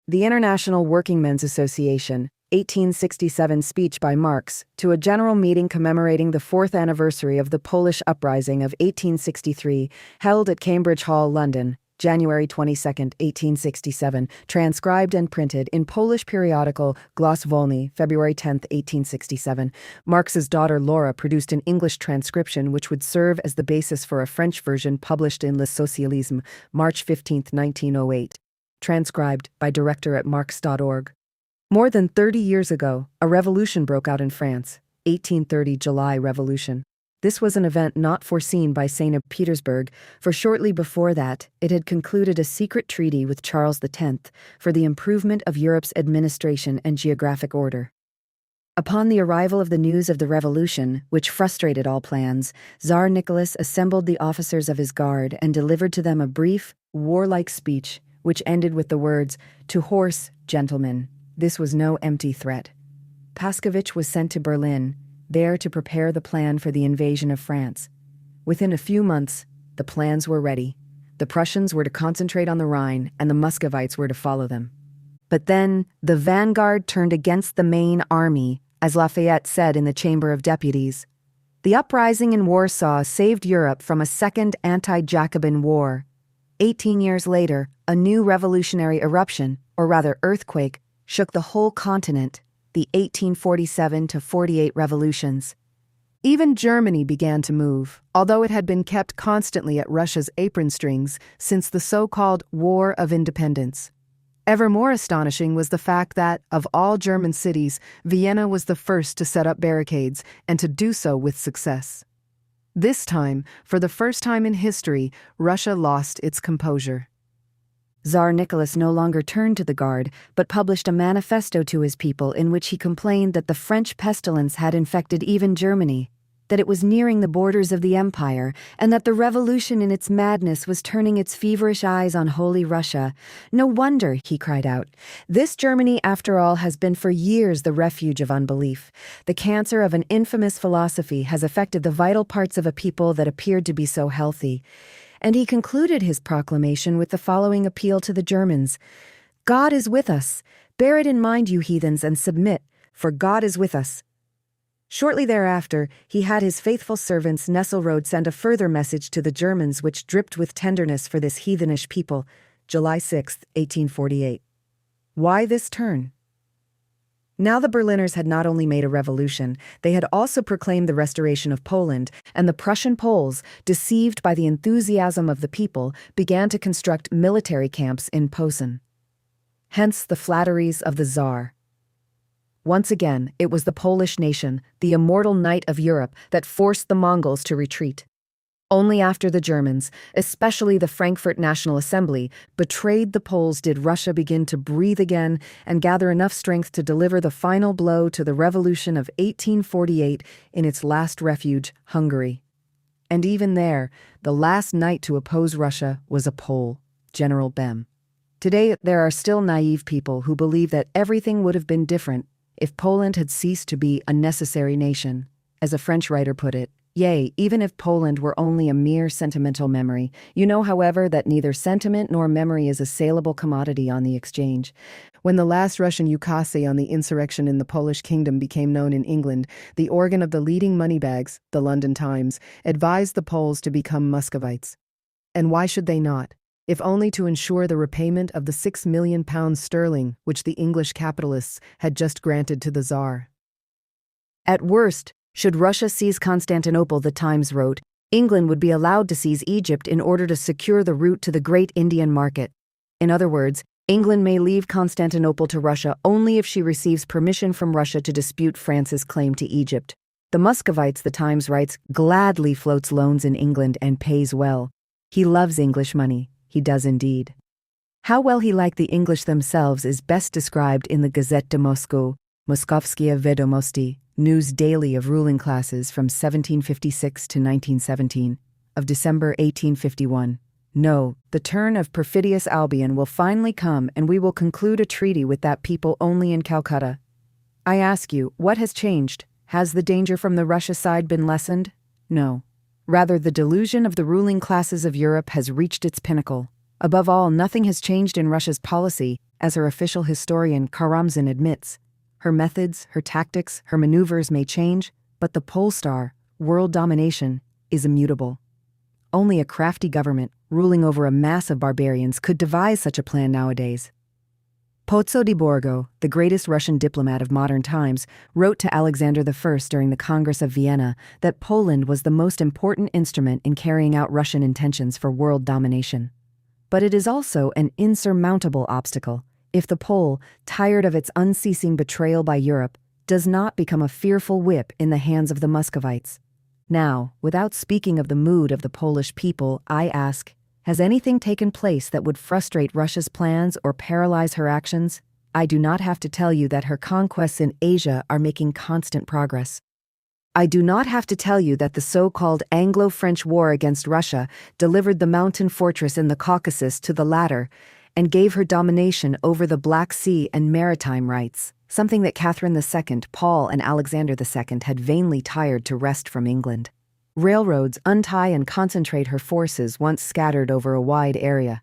The International Workingmen's Association, 1867 speech by Marx, to a general meeting commemorating the 4th anniversary of the Polish Uprising of 1863, held at Cambridge Hall, London, January 22, 1867, transcribed and printed in Polish periodical Głos Wolny, February 10, 1867. Marx's daughter Laura produced an English transcription which would serve as the basis for a French version published in Le Socialisme, March 15, 1908. Transcribed by director at Marx.org. More than 30 years ago, a revolution broke out in France, 1830 July Revolution. This was an event not foreseen by St. Petersburg, for shortly before that, it had concluded a secret treaty with Charles X for the improvement of Europe's administration and geographic order. Upon the arrival of the news of the revolution, which frustrated all plans, Tsar Nicholas assembled the officers of his guard and delivered to them a brief, warlike speech, which ended with the words, "To horse, gentlemen." This was no empty threat. Paskevitch was sent to Berlin, there to prepare the plan for the invasion of France. Within a few months, the plans were ready. The Prussians were to concentrate on the Rhine, and the Muscovites were to follow them. But then, the vanguard turned against the main army, as Lafayette said in the Chamber of Deputies. The uprising in Warsaw saved Europe from a second anti-Jacobin war. 18 years later, a new revolutionary eruption, or rather earthquake, shook the whole continent, the 1847-48 revolutions. Even Germany began to move, although it had been kept constantly at Russia's apron strings since the so-called War of Independence. Ever more astonishing was the fact that, of all German cities, Vienna was the first to set up barricades, and to do so with success. This time, for the first time in history, Russia lost its composure. Tsar Nicholas no longer turned to the Guard, but published a manifesto to his people in which he complained that the French pestilence had infected even Germany, that it was nearing the borders of the empire, and that the revolution in its madness was turning its feverish eyes on Holy Russia. "No wonder," he cried out. "This Germany, after all, has been for years the refuge of unbelief. The cancer of an infamous philosophy has affected the vital parts of a people that appeared to be so healthy." And he concluded his proclamation with the following appeal to the Germans: "God is with us. Bear it in mind, you heathens, and submit, for God is with us." Shortly thereafter, he had his faithful servants Nesselrode send a further message to the Germans which dripped with tenderness for this heathenish people, July 6, 1848. Why this turn? Now the Berliners had not only made a revolution, they had also proclaimed the restoration of Poland, and the Prussian Poles, deceived by the enthusiasm of the people, began to construct military camps in Posen. Hence the flatteries of the Tsar. Once again, it was the Polish nation, the immortal knight of Europe, that forced the Mongols to retreat. Only after the Germans, especially the Frankfurt National Assembly, betrayed the Poles did Russia begin to breathe again and gather enough strength to deliver the final blow to the revolution of 1848 in its last refuge, Hungary. And even there, the last knight to oppose Russia was a Pole, General Bem. Today, there are still naive people who believe that everything would have been different if Poland had ceased to be a necessary nation. As a French writer put it, "Yea, even if Poland were only a mere sentimental memory. You know, however, that neither sentiment nor memory is a saleable commodity on the exchange." When the last Russian ukase on the insurrection in the Polish kingdom became known in England, the organ of the leading moneybags, the London Times, advised the Poles to become Muscovites. And why should they not? If only to ensure the repayment of the £6 million sterling which the English capitalists had just granted to the Tsar. At worst, should Russia seize Constantinople, the Times wrote, England would be allowed to seize Egypt in order to secure the route to the great Indian market. In other words, England may leave Constantinople to Russia only if she receives permission from Russia to dispute France's claim to Egypt. The Muscovites, the Times writes, gladly floats loans in England and pays well. He loves English money. He does indeed. How well he liked the English themselves is best described in the Gazette de Moscow, Moskovskie Vedomosti, news daily of ruling classes from 1756 to 1917, of December 1851. No, the turn of perfidious Albion will finally come, and we will conclude a treaty with that people only in Calcutta. I ask you, what has changed? Has the danger from the Russia side been lessened? No. Rather, the delusion of the ruling classes of Europe has reached its pinnacle. Above all, nothing has changed in Russia's policy, as her official historian Karl admits. Her methods, her tactics, her maneuvers may change, but the pole star, world domination, is immutable. Only a crafty government, ruling over a mass of barbarians, could devise such a plan nowadays. Pozzo di Borgo, the greatest Russian diplomat of modern times, wrote to Alexander I during the Congress of Vienna that Poland was the most important instrument in carrying out Russian intentions for world domination. But it is also an insurmountable obstacle if the Pole, tired of its unceasing betrayal by Europe, does not become a fearful whip in the hands of the Muscovites. Now, without speaking of the mood of the Polish people, I ask, has anything taken place that would frustrate Russia's plans or paralyze her actions? I do not have to tell you that her conquests in Asia are making constant progress. I do not have to tell you that the so-called Anglo-French War against Russia delivered the mountain fortress in the Caucasus to the latter and gave her domination over the Black Sea and maritime rights, something that Catherine II, Paul, and Alexander II had vainly tired to wrest from England. Railroads untie and concentrate her forces once scattered over a wide area.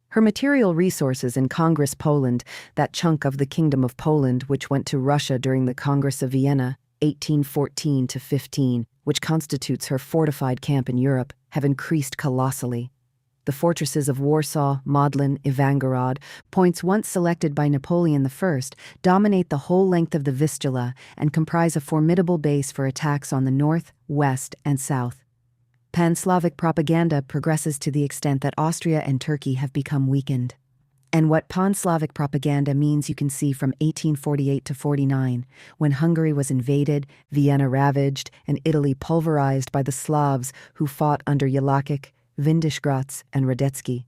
Her material resources in Congress Poland, that chunk of the Kingdom of Poland which went to Russia during the Congress of Vienna, 1814-15, which constitutes her fortified camp in Europe, have increased colossally. The fortresses of Warsaw, Modlin, Ivangorod, points once selected by Napoleon I, dominate the whole length of the Vistula and comprise a formidable base for attacks on the north, west, and south. Pan-Slavic propaganda progresses to the extent that Austria and Turkey have become weakened. And what Pan-Slavic propaganda means you can see from 1848 to 49, when Hungary was invaded, Vienna ravaged, and Italy pulverized by the Slavs who fought under Jelakic, Windischgratz, and Radetzky.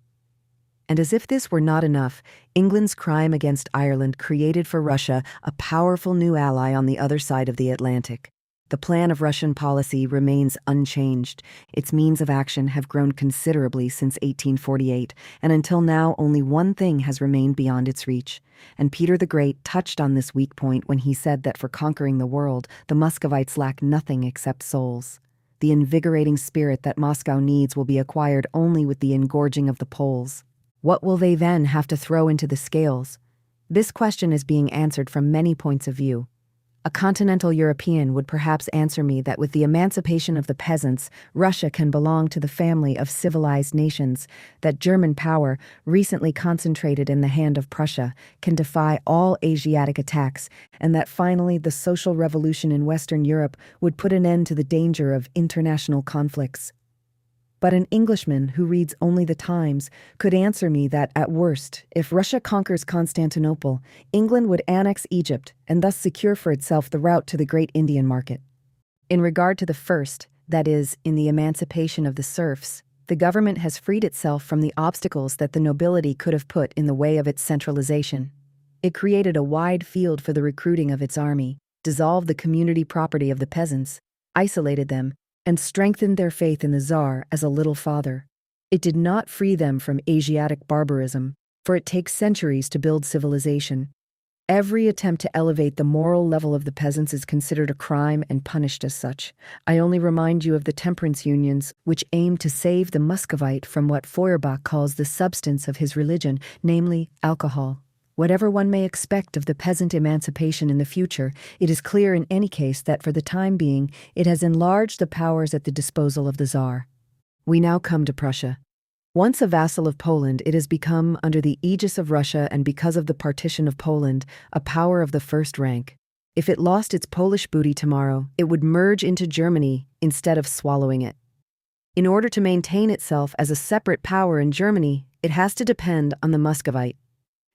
And as if this were not enough, England's crime against Ireland created for Russia a powerful new ally on the other side of the Atlantic. The plan of Russian policy remains unchanged. Its means of action have grown considerably since 1848, and until now only one thing has remained beyond its reach. And Peter the Great touched on this weak point when he said that for conquering the world, the Muscovites lack nothing except souls. The invigorating spirit that Moscow needs will be acquired only with the engorging of the Poles. What will they then have to throw into the scales? This question is being answered from many points of view. A continental European would perhaps answer me that with the emancipation of the peasants, Russia can belong to the family of civilized nations, that German power, recently concentrated in the hand of Prussia, can defy all Asiatic attacks, and that finally the social revolution in Western Europe would put an end to the danger of international conflicts. But an Englishman who reads only the Times could answer me that, at worst, if Russia conquers Constantinople, England would annex Egypt and thus secure for itself the route to the great Indian market. In regard to the first, that is, in the emancipation of the serfs, the government has freed itself from the obstacles that the nobility could have put in the way of its centralization. It created a wide field for the recruiting of its army, dissolved the community property of the peasants, isolated them, and strengthened their faith in the Tsar as a little father. It did not free them from Asiatic barbarism, for it takes centuries to build civilization. Every attempt to elevate the moral level of the peasants is considered a crime and punished as such. I only remind you of the temperance unions, which aim to save the Muscovite from what Feuerbach calls the substance of his religion, namely alcohol. Whatever one may expect of the peasant emancipation in the future, it is clear in any case that for the time being it has enlarged the powers at the disposal of the Tsar. We now come to Prussia. Once a vassal of Poland, it has become, under the aegis of Russia and because of the partition of Poland, a power of the first rank. If it lost its Polish booty tomorrow, it would merge into Germany instead of swallowing it. In order to maintain itself as a separate power in Germany, it has to depend on the Muscovite.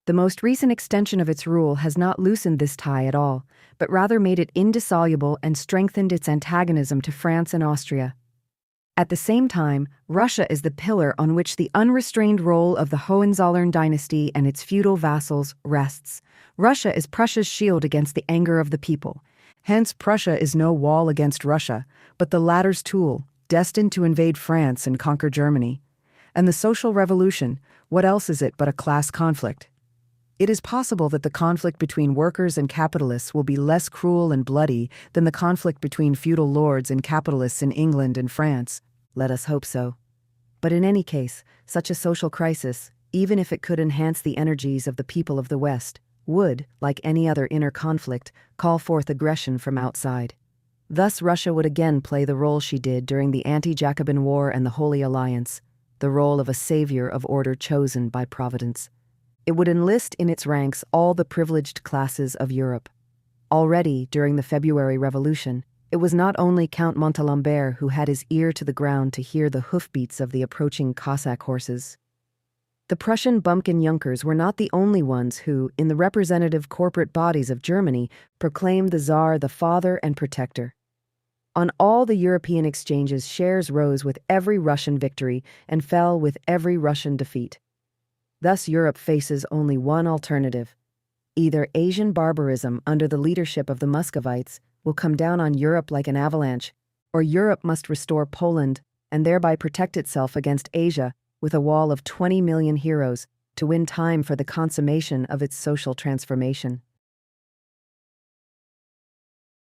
The most recent extension of its rule has not loosened this tie at all, but rather made it indissoluble and strengthened its antagonism to France and Austria. At the same time, Russia is the pillar on which the unrestrained role of the Hohenzollern dynasty and its feudal vassals rests. Russia is Prussia's shield against the anger of the people. Hence, Prussia is no wall against Russia, but the latter's tool, destined to invade France and conquer Germany. And the social revolution, what else is it but a class conflict? It is possible that the conflict between workers and capitalists will be less cruel and bloody than the conflict between feudal lords and capitalists in England and France. Let us hope so. But in any case, such a social crisis, even if it could enhance the energies of the people of the West, would, like any other inner conflict, call forth aggression from outside. Thus, Russia would again play the role she did during the anti-Jacobin War and the Holy Alliance, the role of a savior of order chosen by Providence. It would enlist in its ranks all the privileged classes of Europe. Already, during the February Revolution, it was not only Count Montalembert who had his ear to the ground to hear the hoofbeats of the approaching Cossack horses. The Prussian bumpkin Junkers were not the only ones who, in the representative corporate bodies of Germany, proclaimed the Tsar the father and protector. On all the European exchanges, shares rose with every Russian victory and fell with every Russian defeat. Thus, Europe faces only one alternative. Either Asian barbarism under the leadership of the Muscovites will come down on Europe like an avalanche, or Europe must restore Poland and thereby protect itself against Asia with a wall of 20 million heroes to win time for the consummation of its social transformation.